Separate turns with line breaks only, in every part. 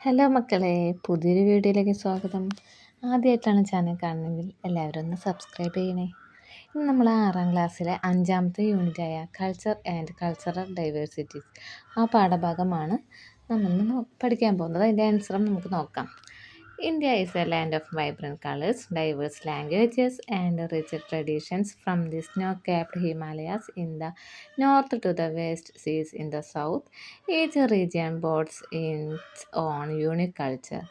Hello മക്കളെ, പുതിയൊരു വീഡിയോയിലേക്ക് സ്വാഗതം. ആദ്യമായിട്ടാണ് ചാനൽ കാണുന്നതെങ്കിൽ എല്ലാവരും ഒന്ന് സബ്സ്ക്രൈബ് ചെയ്യണേ. ഇന്ന് നമ്മൾ 6ാം ക്ലാസ്സിലെ 5ാമത്തെ യൂണിറ്റായ കൾച്ചർ ആൻഡ് കൾച്ചറൽ ഡൈവേഴ്സിറ്റീസ് ആ പാഠഭാഗമാണ് നമ്മൾ പഠിക്കാൻ പോകുന്നത്. അതിൻ്റെ ആൻസറും നമുക്ക് നോക്കാം. India is a land of vibrant colors, diverse languages, and rich traditions, from the snow-capped Himalayas in the north to the West Seas in the south. Each region boasts its own unique culture.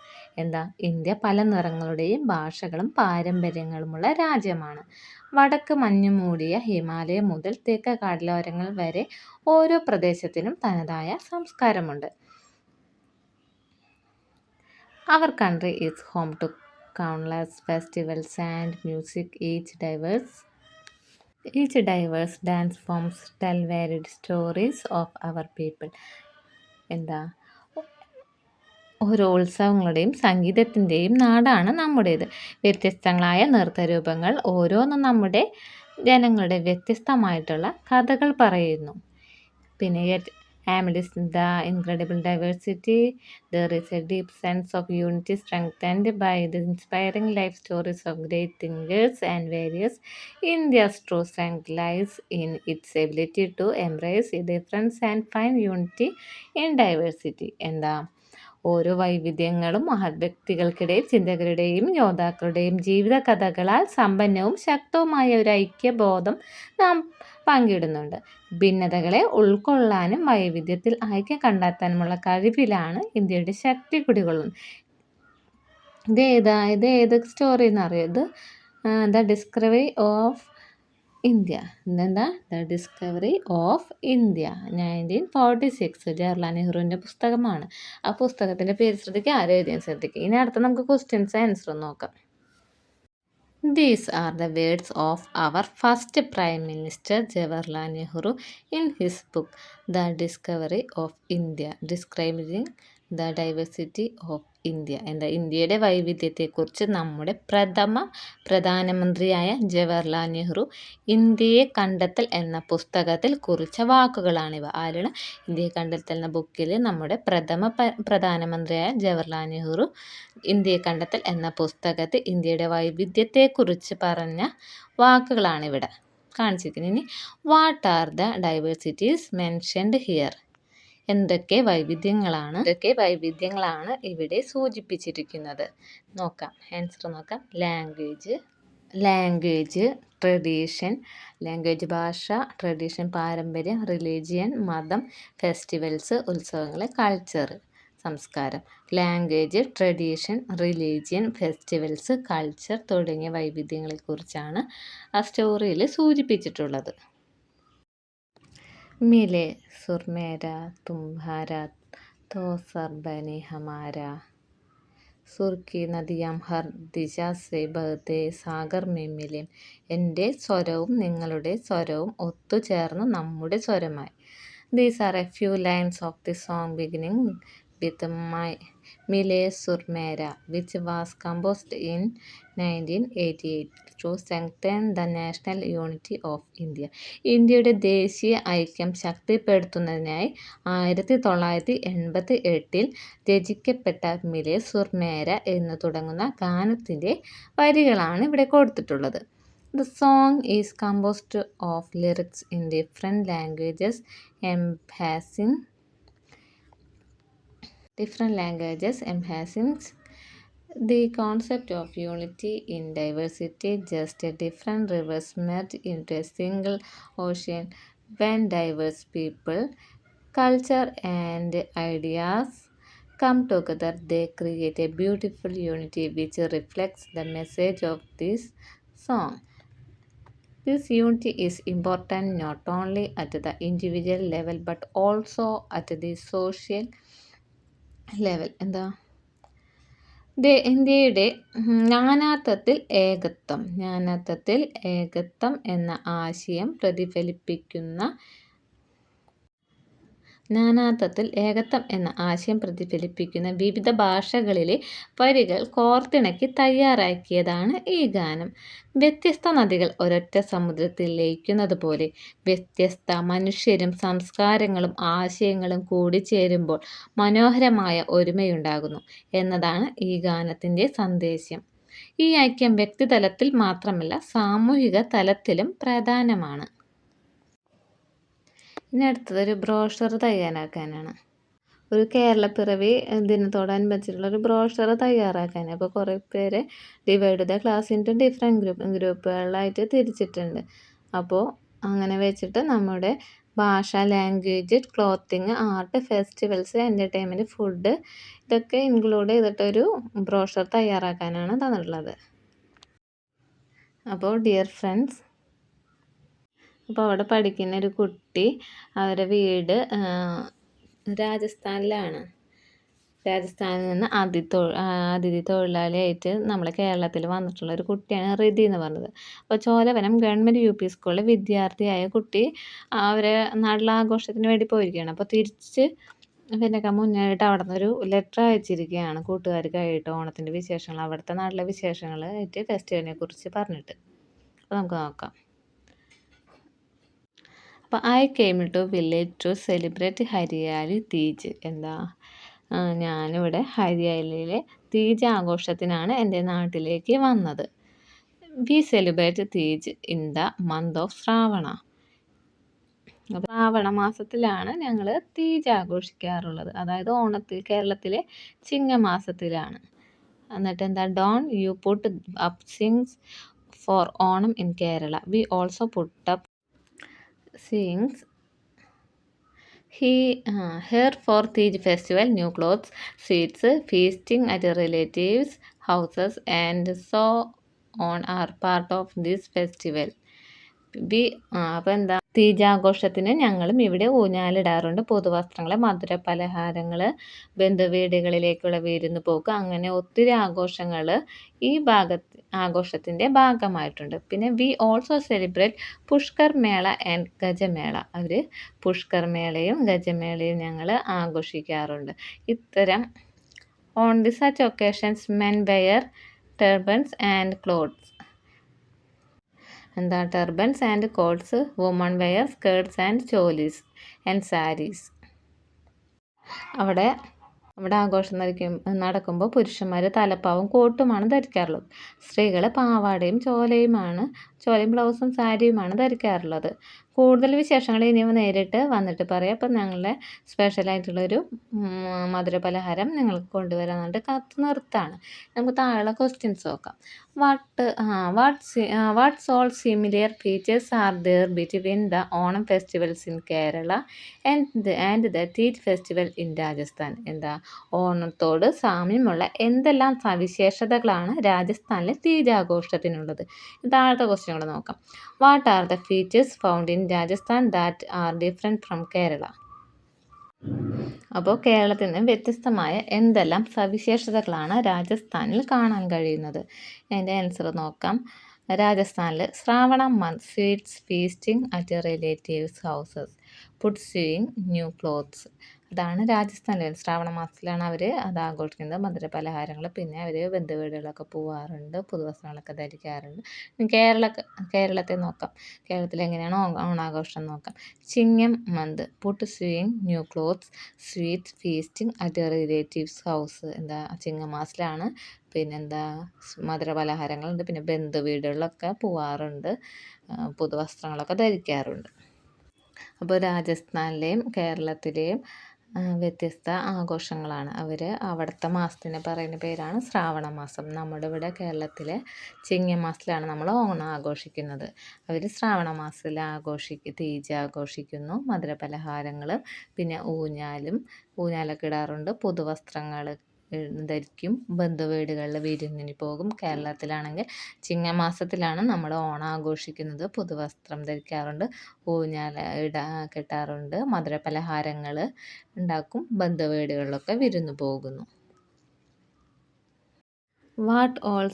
എന്താ, India പല നിറങ്ങളുടെയും ഭാഷകളും പാരമ്പര്യങ്ങളുമുള്ള രാജ്യമാണ്. വടക്ക് മഞ്ഞു മൂടിയ ഹിമാലയം മുതൽ തെക്ക് കടലോരങ്ങൾ വരെ ഓരോ പ്രദേശത്തിനും തനതായ സംസ്കാരമുണ്ട്. Our country is home to countless festivals and music. Each diverse dance forms tell varied stories of our people. എന്താ, ഓരോ ഉത്സവങ്ങളുടെയും സംഗീതത്തിൻ്റെയും നാടാണ് നമ്മുടേത്. വ്യത്യസ്തങ്ങളായ നൃത്തരൂപങ്ങൾ ഓരോന്നും നമ്മുടെ ജനങ്ങളുടെ വ്യത്യസ്തമായിട്ടുള്ള കഥകൾ പറയുന്നു. പിന്നെ amidst the incredible diversity, there is a deep sense of unity strengthened by the inspiring life stories of great thinkers and warriors. India's true strength lies in its ability to embrace a difference and find unity in diversity. എന്താ, ഓരോ വൈവിധ്യങ്ങളും മഹത് വ്യക്തികൾക്കിടയിൽ ചിന്തകരുടെയും യോദ്ധാക്കളുടെയും ജീവിത കഥകളാൽ സമ്പന്നവും ശക്തവുമായ ഒരു ഐക്യബോധം നാം പങ്കിടുന്നുണ്ട്. ഭിന്നതകളെ ഉൾക്കൊള്ളാനും വൈവിധ്യത്തിൽ ഐക്യം കണ്ടെത്താനുമുള്ള കഴിവിലാണ് ഇന്ത്യയുടെ ശക്തി കുടികൊള്ളുന്നത്. ഇത് ഏത് സ്റ്റോറി എന്നറിയാം? ഇത് ദ ഡിസ്കവറി ഓഫ് ഇന്ത്യ. ഇതെന്താ? The discovery of India 1946 Jawaharlal നെഹ്റുവിൻ്റെ പുസ്തകമാണ്. ആ പുസ്തകത്തിൻ്റെ പേര് ശ്രദ്ധിക്കുക, ആരും എഴുതിയാൻ ശ്രദ്ധിക്കുക. ഇനി അടുത്ത നമുക്ക് ക്വസ്റ്റ്യൻസ് ആൻസറും നോക്കാം. These are the words of our first Prime Minister Jawaharlal Nehru in his book The Discovery of India, describing the diversity of India. എന്താ, ഇന്ത്യയുടെ വൈവിധ്യത്തെക്കുറിച്ച് നമ്മുടെ പ്രധാനമന്ത്രിയായ ജവഹർലാൽ നെഹ്റു ഇന്ത്യയെ കണ്ടെത്തൽ എന്ന പുസ്തകത്തിൽ കുറിച്ച വാക്കുകളാണിവ. ആരാണ്? ഇന്ത്യയെ കണ്ടെത്തൽ എന്ന ബുക്കിൽ നമ്മുടെ പ്രധാനമന്ത്രിയായ ജവഹർലാൽ നെഹ്റു ഇന്ത്യയെ കണ്ടെത്തൽ എന്ന പുസ്തകത്തിൽ ഇന്ത്യയുടെ വൈവിധ്യത്തെക്കുറിച്ച് പറഞ്ഞ വാക്കുകളാണിവിടെ കാണിച്ചിരിക്കുന്നത്. ഇനി what are the diversities mentioned here? എന്തൊക്കെ വൈവിധ്യങ്ങളാണ് ഇവിടെ സൂചിപ്പിച്ചിരിക്കുന്നത്? നോക്കാം, ആൻസർ നോക്കാം. ലാംഗ്വേജ്, ട്രഡീഷൻ, ലാംഗ്വേജ് ഭാഷ, ട്രഡീഷൻ പാരമ്പര്യം, റിലീജിയൻ മതം, ഫെസ്റ്റിവൽസ് ഉത്സവങ്ങൾ, കൾച്ചർ സംസ്കാരം. Language, tradition, religion, festivals, culture തുടങ്ങിയ വൈവിധ്യങ്ങളെക്കുറിച്ചാണ് ആ സ്റ്റോറിയിൽ സൂചിപ്പിച്ചിട്ടുള്ളത്. മിലെ സുർമേര തുംഹാര തോ സർ ബനെ ഹമാര, സുർക്കി നദിയാം ഹർ ദിശ സെ ബഹത്തെ സാഗർ മേ മിലെ. എൻ്റെ സ്വരവും നിങ്ങളുടെ സ്വരവും ഒത്തുചേർന്ന് നമ്മുടെ സ്വരമായി. These are a few lines of the song beginning with Mile Sur Mera, which was composed in 1988 to strengthen the national unity of India. ഇന്ത്യയുടെ ദേശീയ ഐക്യം ശക്തിപ്പെടുത്തുന്നതിനായി 1988 രചിക്കപ്പെട്ട മിലെ സുർ മേര എന്ന് തുടങ്ങുന്ന ഗാനത്തിൻ്റെ വരികളാണ് ഇവിടെ കൊടുത്തിട്ടുള്ളത്. The song is composed of lyrics in different languages, emphasizing the concept of unity in diversity. Just a different rivers merge into a single ocean. When diverse people, culture and ideas come together, they create a beautiful unity which reflects the message of this song. This unity is important not only at the individual level but also at the social level. എന്താ, ഇന്ത്യയുടെ നാനാത്വത്തിൽ ഏകത്വം എന്ന ആശയം പ്രതിഫലിപ്പിക്കുന്ന നാനാത്വത്തിൽ ഏകത്വം എന്ന ആശയം പ്രതിഫലിപ്പിക്കുന്ന വിവിധ ഭാഷകളിലെ വരികൾ കോർത്തിണക്കി തയ്യാറാക്കിയതാണ് ഈ ഗാനം. വ്യത്യസ്ത നദികൾ ഒരൊറ്റ സമുദ്രത്തിൽ ലയിക്കുന്നത് പോലെ വ്യത്യസ്ത മനുഷ്യരും സംസ്കാരങ്ങളും ആശയങ്ങളും കൂടിച്ചേരുമ്പോൾ മനോഹരമായ ഒരുമയുണ്ടാകുന്നു എന്നതാണ് ഈ ഗാനത്തിൻ്റെ സന്ദേശം. ഈ ഐക്യം വ്യക്തിതലത്തിൽ മാത്രമല്ല സാമൂഹിക തലത്തിലും പ്രധാനമാണ്. ഇനി അടുത്തത് ഒരു ബ്രോഷർ തയ്യാറാക്കാനാണ്. ഒരു കേരളപ്പിറവി ദിനത്തോടനുബന്ധിച്ചിട്ടുള്ള ഒരു ബ്രോഷർ തയ്യാറാക്കാൻ. അപ്പോൾ കുറേ പേര് divide the class into different ഗ്രൂപ്പുകളിലായിട്ട് തിരിച്ചിട്ടുണ്ട്. അപ്പോൾ അങ്ങനെ വെച്ചിട്ട് നമ്മുടെ ഭാഷ, language, clothing, art, festivals, entertainment, food ഇതൊക്കെ ഇൻക്ലൂഡ് ചെയ്തിട്ടൊരു ബ്രോഷർ തയ്യാറാക്കാനാണ് തന്നിട്ടുള്ളത്. അപ്പോൾ ഡിയർ ഫ്രണ്ട്സ്, അപ്പോൾ അവിടെ പഠിക്കുന്ന ഒരു കുട്ടി അവരുടെ വീട് രാജസ്ഥാനിലാണ്. രാജസ്ഥാനിൽ നിന്ന് അതിഥി തൊഴിലാളിയായിട്ട് നമ്മളെ കേരളത്തിൽ വന്നിട്ടുള്ള ഒരു കുട്ടിയാണ് റിതി എന്ന് പറഞ്ഞത്. അപ്പോൾ ചോലവനം ഗവൺമെൻറ് യു പി സ്കൂളിലെ വിദ്യാർത്ഥിയായ കുട്ടി അവരെ നാട്ടിലെ ആഘോഷത്തിന് വേണ്ടി പോയിരിക്കുകയാണ്. അപ്പോൾ തിരിച്ച് പിന്നെ മുന്നായിട്ട് അവിടെ നിന്നൊരു ലെറ്റർ അയച്ചിരിക്കുകയാണ് കൂട്ടുകാർക്കായിട്ട് ഓണത്തിൻ്റെ വിശേഷങ്ങൾ, അവിടുത്തെ നാട്ടിലെ വിശേഷങ്ങളായിട്ട് ഫെസ്റ്റിവലിനെ കുറിച്ച് പറഞ്ഞിട്ട്. അപ്പോൾ നമുക്ക് നോക്കാം. അപ്പോൾ I came to village to celebrate Hariyali Teej. ഞാനിവിടെ ഹരിയാലിയിലെ തീജ് ആഘോഷത്തിനാണ് എൻ്റെ നാട്ടിലേക്ക് വന്നത്. We celebrate Teej in the month of Shravana. Shravana മാസത്തിലാണ് ഞങ്ങൾ തീജ് ആഘോഷിക്കാറുള്ളത്. അതായത് കേരളത്തിലെ ചിങ്ങമാസത്തിലാണ്. എന്നിട്ട് don you put up swings for Onam in Kerala. We also put up swings here for Teej festival. New clothes, sweets, feasting at relatives' houses and so on are part of this festival. അപ്പോൾ തീജാഘോഷത്തിന് ഞങ്ങളും ഇവിടെ ഊഞ്ഞാലിടാറുണ്ട്. പുതുവസ്ത്രങ്ങൾ, മധുര പലഹാരങ്ങൾ, ബന്ധുവീടുകളിലേക്കുള്ള വിരുന്ന് പോക്ക്, അങ്ങനെ ഒത്തിരി ആഘോഷങ്ങൾ ഈ ആഘോഷത്തിൻ്റെ ഭാഗമായിട്ടുണ്ട്. പിന്നെ വി ഓൾസോ സെലിബ്രേറ്റ് പുഷ്കർ മേള ആൻഡ് ഗജമേള. പുഷ്കർ മേളയും ഗജമേളയും ഞങ്ങൾ ആഘോഷിക്കാറുണ്ട്. ഇത്തരം on the such occasions men wear turbans and clothes. Turbans and coats. Women wear skirts and cholis and saris. അവിടെ ആഘോഷം നടക്കുമ്പോൾ പുരുഷന്മാർ തലപ്പാവും കോട്ടുമാണ് ധരിക്കാറുള്ളത്. സ്ത്രീകൾ പാവാടയും ചോലയും ബ്ലൗസും സാരിയുമാണ് ധരിക്കാറുള്ളത്. കൂടുതൽ വിശേഷങ്ങൾ ഇനി നേരിട്ട് വന്നിട്ട് പറയാം. അപ്പം ഞങ്ങളുടെ സ്പെഷ്യലായിട്ടുള്ളൊരു മധുര പലഹാരം നിങ്ങൾക്ക് കൊണ്ടുവരാനായിട്ട് കാത്തു നിർത്താണ്. നമുക്ക് താഴെയുള്ള ക്വസ്റ്റ്യൻസ് നോക്കാം. What's all similar features are there between the Onam festivals in Kerala and the Teej festival in Rajasthan. ഓണത്തോട് സാമ്യമുള്ള എന്തെല്ലാം സവിശേഷതകളാണ് രാജസ്ഥാനിലെ തീജ് ആഘോഷത്തിനുള്ളത്? താഴത്തെ ക്വസ്റ്റ്യൻ കൂടെ നോക്കാം. What are the features found in Rajasthan that are different from Kerala? അപ്പോൾ കേരളത്തിൽ നിന്ന് വ്യത്യസ്തമായ എന്തെല്ലാം സവിശേഷതകളാണ് രാജസ്ഥാനിൽ കാണാൻ കഴിയുന്നത്? അതിൻ്റെ ആൻസർ നോക്കാം. രാജസ്ഥാനിൽ Shravana month sweets feasting at relatives houses put sewing new clothes. അതാണ് ശ്രാവണ മാസത്തിലാണ് അവർ അത് ആഘോഷിക്കുന്നത്. മധുര പലഹാരങ്ങൾ, പിന്നെ അവർ ബന്ധുവീടുകളൊക്കെ പോവാറുണ്ട്, പുതുവസ്ത്രങ്ങളൊക്കെ ധരിക്കാറുണ്ട്. കേരളത്തെ നോക്കാം. കേരളത്തിൽ എങ്ങനെയാണ് ഓണാഘോഷം നോക്കാം. Chingam month put sewing new clothes sweets feasting at relatives house. ചിങ്ങമാസത്തിലാണ്. മധുര പലഹാരങ്ങളുണ്ട്, പിന്നെ ബന്ധുവീടുകളിലൊക്കെ പോവാറുണ്ട്, പുതുവസ്ത്രങ്ങളൊക്കെ ധരിക്കാറുണ്ട്. അപ്പോൾ രാജസ്ഥാനിലെയും കേരളത്തിലെയും വ്യത്യസ്ത ആഘോഷങ്ങളാണ്. അവിടുത്തെ മാസത്തിന് പറയുന്ന പേരാണ് ശ്രാവണ മാസം. നമ്മുടെ ഇവിടെ കേരളത്തിലെ ചിങ്ങമാസത്തിലാണ് നമ്മൾ ഓണം ആഘോഷിക്കുന്നത്. അവർ ശ്രാവണ മാസത്തിൽ തീജ് ആഘോഷിക്കുന്നു. മധുര പലഹാരങ്ങൾ, പിന്നെ ഊഞ്ഞാലൊക്കെ ഇടാറുണ്ട്, പുതുവസ്ത്രങ്ങൾ ധരിക്കും, ബന്ധുവീടുകളിൽ വിരുന്നിന് പോകും. കേരളത്തിലാണെങ്കിൽ ചിങ്ങമാസത്തിലാണ് നമ്മൾ ഓണം ആഘോഷിക്കുന്നത്. പുതുവസ്ത്രം ധരിക്കാറുണ്ട്, ഊഞ്ഞാൽ കെട്ടാറുണ്ട്, മധുര പലഹാരങ്ങൾ ഉണ്ടാക്കും, ബന്ധുവീടുകളിലൊക്കെ വിരുന്ന് പോകുന്നു. What are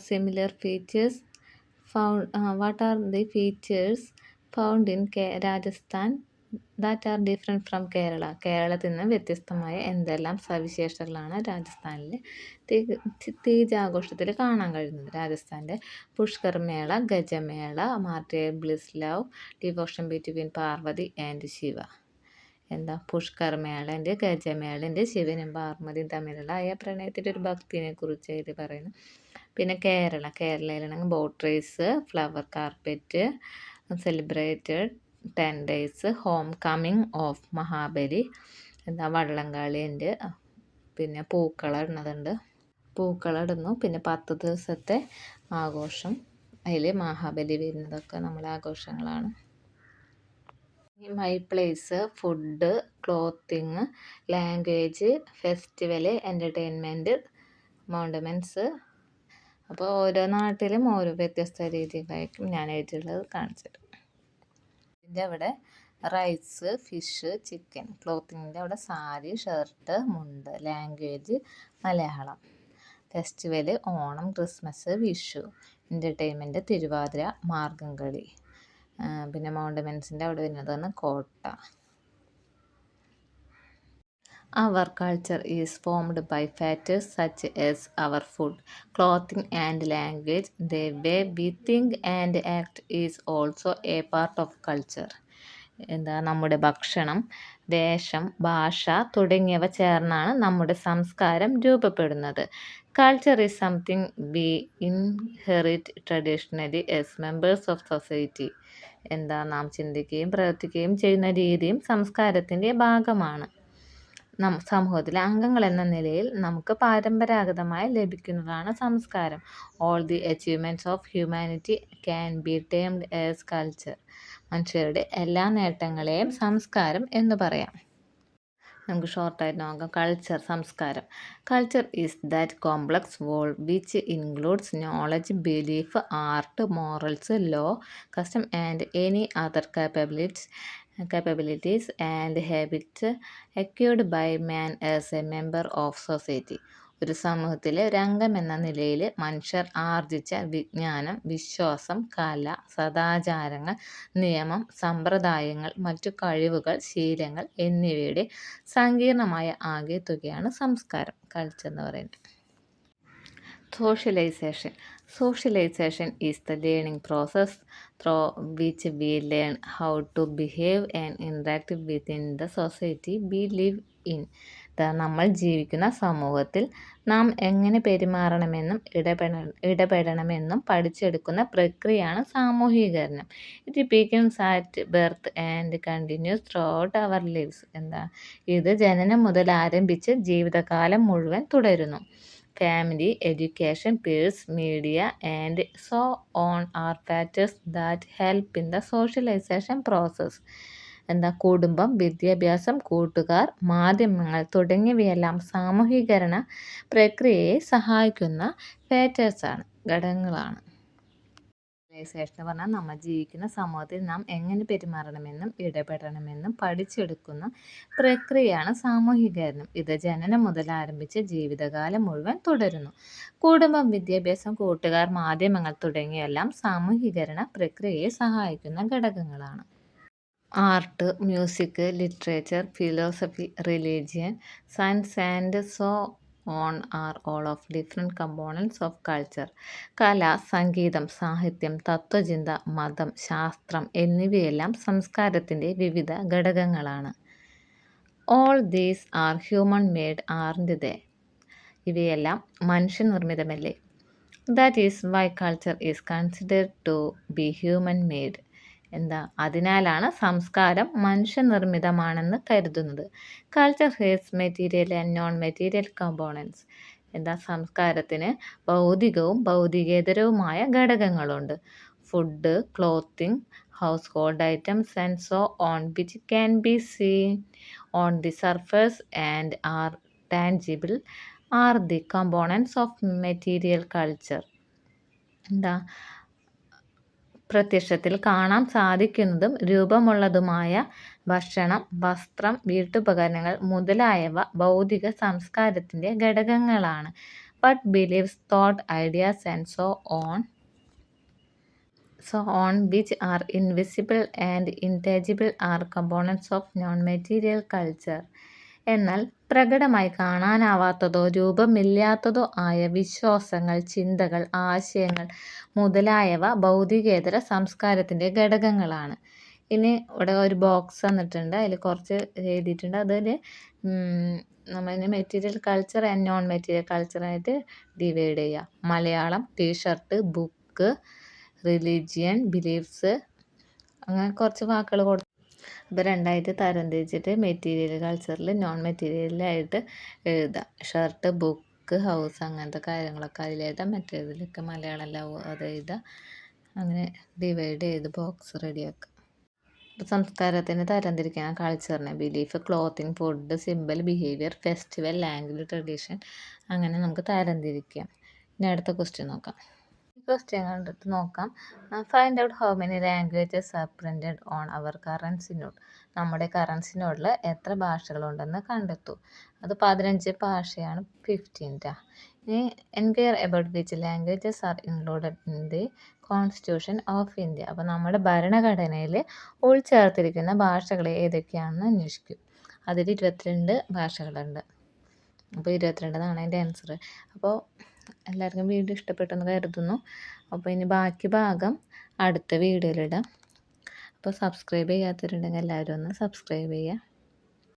the features found in Rajasthan that are different from Kerala. കേരളത്തിൽ നിന്ന് വ്യത്യസ്തമായ എന്തെല്ലാം സവിശേഷതകളാണ് രാജസ്ഥാനിൽ തീജ് ആഘോഷത്തിൽ കാണാൻ കഴിയുന്നത്? രാജസ്ഥാൻ്റെ Pushkar Mela, Gajamela, marital bliss love, devotion between Parvati and Shiva. എന്താ പുഷ്കർ മേളൻ്റെ, ഗജമേളൻ്റെ, ശിവനും പാർവതിയും തമ്മിലുള്ള പ്രണയത്തിൻ്റെ ഒരു ഭക്തിനെ കുറിച്ച് ഇത് പറയുന്നു. പിന്നെ കേരളയിലാണെങ്കിൽ boat race, flower carpet, celebrated 10 days, homecoming of Mahabali, എന്താ വള്ളംകളി ഉണ്ട്, പിന്നെ പൂക്കളം ഇടുന്നു, പിന്നെ 10 ദിവസത്തെ ആഘോഷം, അതിൽ മഹാബലി വരുന്നതൊക്കെ നമ്മളെ ആഘോഷങ്ങളാണ്. My place, food, clothing, language, festival, entertainment, monuments. അപ്പോൾ ഓരോ നാട്ടിലും ഓരോ വ്യത്യസ്ത രീതികളായിരിക്കും ഞാൻ എഴുതിയുള്ളത് കാണിച്ചത്. ഇതിൻ്റെ അവിടെ റൈസ്, ഫിഷ്, ചിക്കൻ. ക്ലോത്തിങ്ങിൻ്റെ അവിടെ sari, shirt, mundu. Language Malayalam. Festival Onam, Christmas, Vishu. Entertainment Thiruvathira, Margamkali. പിന്നെ മോണമെൻറ്റ്സിൻ്റെ അവിടെ വരുന്നതാണ് കോട്ട. Our culture is formed by factors such as our food, clothing and language. The way we think and act is also a part of culture. എന്താ നമ്മുടെ ഭക്ഷണം, വേഷം, ഭാഷ തുടങ്ങിയവ ചേർന്നാണ് നമ്മുടെ സംസ്കാരം രൂപപ്പെടുന്നത്. Culture is something we inherit traditionally as members of society. എന്താ നാം ചിന്തിക്കുകയും പ്രവർത്തിക്കുകയും ചെയ്യുന്ന രീതിയും സംസ്കാരത്തിൻ്റെ ഭാഗമാണ്. സമൂഹത്തിലെ അംഗങ്ങൾ എന്ന നിലയിൽ നമുക്ക് പരമ്പരാഗതമായി ലഭിക്കുന്നതാണ് സംസ്കാരം. All the achievements of humanity can be termed as culture. മനുഷ്യരുടെ എല്ലാ നേട്ടങ്ങളെയും സംസ്കാരം എന്ന് പറയാം. നമുക്ക് ഷോർട്ടായിട്ട് നോക്കാം. കൾച്ചർ, സംസ്കാരം. Culture is that complex whole which includes knowledge, belief, art, morals, law, custom and any other capabilities and habits acquired by man as a member of society. ഒരു സമൂഹത്തിലെ ഒരു അംഗം എന്ന നിലയിൽ മനുഷ്യർ ആർജിച്ച വിജ്ഞാനം, വിശ്വാസം, കല, സദാചാരങ്ങൾ, നിയമം, സമ്പ്രദായങ്ങൾ, മറ്റു കഴിവുകൾ, ശീലങ്ങൾ എന്നിവയുടെ സങ്കീർണമായ ആകെത്തുകയാണ് സംസ്കാരം, കൾച്ചർ എന്ന് പറയുന്നത്. Socialization is the learning process through which we learn how to behave and interact within the society we live in. നമ്മൾ ജീവിക്കുന്ന സമൂഹത്തിൽ നാം എങ്ങനെ പെരുമാറണമെന്നും ഇടപെടണമെന്നും പഠിച്ചെടുക്കുന്ന പ്രക്രിയയാണ് സാമൂഹീകരണം. It begins at birth and continues throughout our lives. ഇത് ജനനം മുതൽ ആരംഭിച്ച് ജീവിതകാലം മുഴുവൻ തുടരുന്നു. Family, education, peers, media, and so on are factors that help in the socialization process. കുടുംബം, വിദ്യാഭ്യാസം, കൂട്ടുകാർ, മാധ്യമങ്ങൾ തുടങ്ങിയവയെല്ലാം സാമൂഹീകരണ പ്രക്രിയയെ സഹായിക്കുന്ന ഫാക്ടേഴ്സാണ്, ഘടകങ്ങളാണ്. സോഷ്യലൈസേഷൻ എന്ന് പറഞ്ഞാൽ നമ്മൾ ജീവിക്കുന്ന സമൂഹത്തിൽ നാം എങ്ങനെ പെരുമാറണമെന്നും ഇടപെടണമെന്നും പഠിച്ചെടുക്കുന്ന പ്രക്രിയയാണ് സാമൂഹികരണം. ഇത് ജനനം മുതൽ ആരംഭിച്ച് ജീവിതകാലം മുഴുവൻ തുടരുന്നു. കുടുംബം, വിദ്യാഭ്യാസം, കൂട്ടുകാർ, മാധ്യമങ്ങൾ തുടങ്ങിയെല്ലാം സാമൂഹികരണ പ്രക്രിയയെ സഹായിക്കുന്ന ഘടകങ്ങളാണ്. Art, music, literature, philosophy, religion, science and so on are all of different components of culture. കല, സംഗീതം, സാഹിത്യം, തത്വചിന്ത, മതം, ശാസ്ത്രം എന്നിവയെല്ലാം സംസ്കാരത്തിൻ്റെ വിവിധ ഘടകങ്ങളാണ്. All these are human made aren't they. ഇവയെല്ലാം മനുഷ്യനിർമ്മിതമല്ലേ? That is why culture is considered to be human made. അതിനാലാണ് സംസ്കാരം മനുഷ്യനിർമ്മിതമാണെന്ന് കരുതുന്നത്. Culture has material and non material components. സംസ്കാരത്തിന് ഭൗതികവും ഭൗതികേതരവുമായ ഘടകങ്ങളുണ്ട്. Food, clothing, household items and so on which can be seen on the surface and are tangible are the components of material culture. പ്രത്യക്ഷത്തിൽ കാണാൻ സാധിക്കുന്നതും രൂപമുള്ളതുമായ ഭക്ഷണം, വസ്ത്രം, വീട്ടുപകരണങ്ങൾ മുതലായവ ഭൗതിക സംസ്കാരത്തിൻ്റെ ഘടകങ്ങളാണ്. But beliefs, thought, ideas and so on so on which are invisible and intangible are components of non material culture. എന്നാൽ പ്രകടമായി കാണാനാവാത്തതോ രൂപമില്ലാത്തതോ ആയ വിശ്വാസങ്ങൾ, ചിന്തകൾ, ആശയങ്ങൾ മുതലായവ ഭൗതികേതര സംസ്കാരത്തിൻ്റെ ഘടകങ്ങളാണ്. ഇനി ഇവിടെ ഒരു ബോക്സ് തന്നിട്ടുണ്ട്, അതിൽ കുറച്ച് എഴുതിയിട്ടുണ്ട്. അതിൽ നമ്മളിനി material culture and non material കൾച്ചറായിട്ട് ഡിവൈഡ് ചെയ്യുക. Malayalam, T shirt, book, religion, beliefs, അങ്ങനെ കുറച്ച് വാക്കുകൾ കൊടുത്തു. അപ്പോൾ രണ്ടായിട്ട് തരംതിരിച്ചിട്ട് മെറ്റീരിയൽ കൾച്ചറിൽ നോൺ മെറ്റീരിയലായിട്ട് എഴുതുക. ഷർട്ട്, ബുക്ക്, ഹൗസ് അങ്ങനത്തെ കാര്യങ്ങളൊക്കെ അതിലെഴുതാം. മറ്റേതിലൊക്കെ മലയാളം ലവ് അത് എഴുതുക. അങ്ങനെ ഡിവൈഡ് ചെയ്ത് ബോക്സ് റെഡിയാക്കുക. ഇപ്പോൾ സംസ്കാരത്തിന് തരംതിരിക്കണം. കൾച്ചറിനെ belief, clothing, food, simple, behaviour, festival, language, tradition, അങ്ങനെ നമുക്ക് തരംതിരിക്കാം. ഇനി അടുത്ത ക്വസ്റ്റ്യൻ നോക്കാം. ഈ ക്വസ്റ്റ്യൻ കണ്ടിട്ട് നോക്കാം. Find out how many languages are printed on our currency note. നമ്മുടെ കറൻസി നോട്ടിൽ എത്ര ഭാഷകളുണ്ടെന്ന് കണ്ടെത്തൂ. അത് 15 ഭാഷയാണ്. 15. ഇനി enquire about which languages are included in the constitution of India. അപ്പോൾ നമ്മുടെ ഭരണഘടനയിൽ ഉൾച്ചേർത്തിരിക്കുന്ന ഭാഷകൾ ഏതൊക്കെയാണെന്ന് അന്വേഷിക്കും. അതിൽ 22 ഭാഷകളുണ്ട്. അപ്പോൾ 22 അതിൻ്റെ ആൻസർ. അപ്പോൾ എല്ലാവർക്കും വീഡിയോ ഇഷ്ടപ്പെട്ടെന്ന് കരുതുന്നു. അപ്പോൾ ഇനി ബാക്കി ഭാഗം അടുത്ത വീഡിയോയിലിടാം. അപ്പോൾ സബ്സ്ക്രൈബ് ചെയ്യാത്തവരുണ്ടെങ്കിൽ എല്ലാവരും ഒന്ന് സബ്സ്ക്രൈബ് ചെയ്യുക.